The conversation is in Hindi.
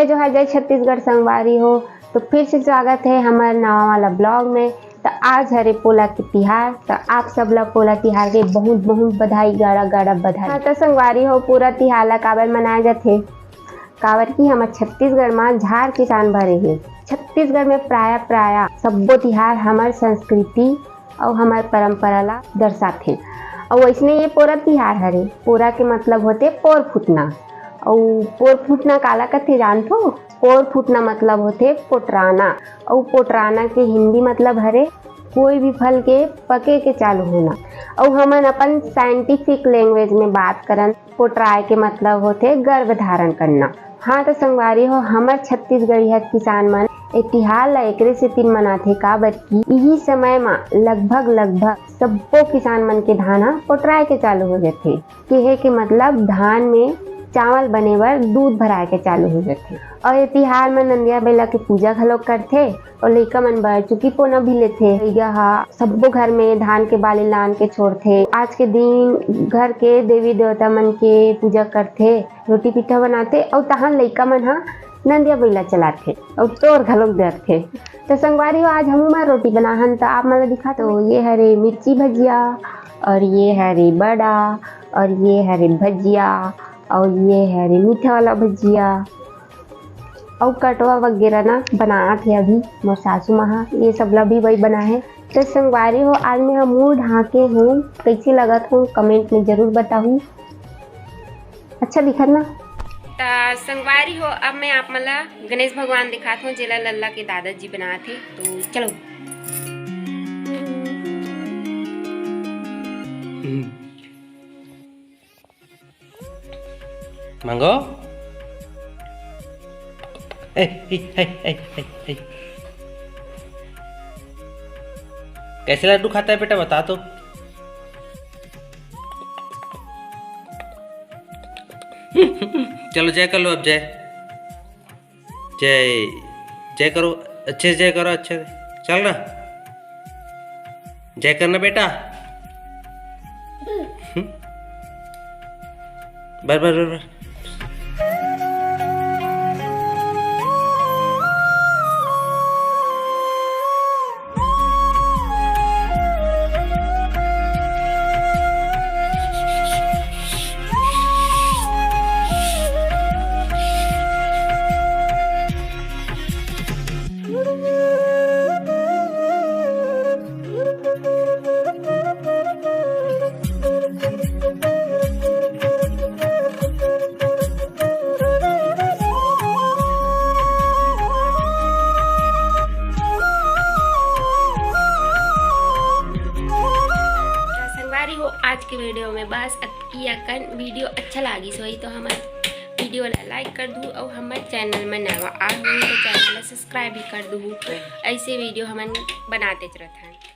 जय जोहार जय छत्तीसगढ़ संगवारी हो। तो फिर से स्वागत है हमारे नवा वाला ब्लॉग में। तो आज हरे पोला के तिहार, तो आप सब ला पोला तिहार के बहुत बहुत बधाई, गाड़ा गाड़ा बधाई। हाँ तो संगवारी हो, पूरा तिहार ला काबर मनाए जाथे, काबर की हमारे छत्तीसगढ़ में झार किसान भरे हैं। छत्तीसगढ़ में प्राय सब्बो तिहार हमार संस्कृति और हमार परंपरा ला दर्शाथे। और वैसने ये पोरा तिहार हरे, पोरा के मतलब होते पोर फुटना। और पोर फुटना काला कथे जानथो? पोर फुटना मतलब होते पोटराना। और पोटराना के हिंदी मतलब हरे कोई भी फल के पके के चालू होना। और हमन अपन साइंटिफिक लैंग्वेज में बात करन, पोटराए के मतलब होते गर्भ धारण करना। हाँ तो संगवारी हो, हमार छत्तीसगढ़िया किसान मन ए तिहार ला एकरे से तीन मनाथे, काबर की यही समय में लगभग सब्बो किसान मन के धान ह पोटराए के चालू हो जाथे। केहे के मतलब धान में चावल बने बर दूध भराए के चालू हो जाथे। और ये तिहार में नंदिया बेला के पूजा घलोक करथे और लइका मन बर चुकी पोना भी लेथे। यह सब्बो घर में धान के बाली लान के छोड़थे। आज के दिन घर के देवी देवता मन के पूजा करथे, रोटी पिठा बनाथे और तहां लइका मन हा नंदिया बेला चलाथे और तोर घलोक देथे। तो संगवारी हो, आज हम रोटी बनाहन तो आप मन दिखा। तो ये हरे मिर्ची भजिया, और ये हरे बड़ा, और ये हरे भजिया, और ये है मीठा वाला भजिया और कटवा वगैरह ना बनाना थे। अभी मोर सासू माँ ये सब ला भी वही बना है। तो संगवारी हो, आज मैं मुँह ढाके हूँ, कैसी लगत हूँ कमेंट में जरूर बताऊँ। अच्छा दिखत ना? संगवारी हो, अब मैं आप मला गणेश भगवान दिखात हूँ, जेला लल्ला के दादाजी बनाते। तो चलो मांगो। कैसे लड्डू खाता है बेटा, बता तो। चलो जय कर लो, अब जय जय जय करो, अच्छे से जय करो, अच्छे से चल ना, जय करना बेटा। बर हो। आज के वीडियो में बस वीडियो अच्छा लगी सोई तो हमारे वीडियो ला लाइक कर दू और हमारे चैनल में नवा आ तो चैनल सब्सक्राइब भी कर दू। ऐसे वीडियो हम बनाते रहते हैं।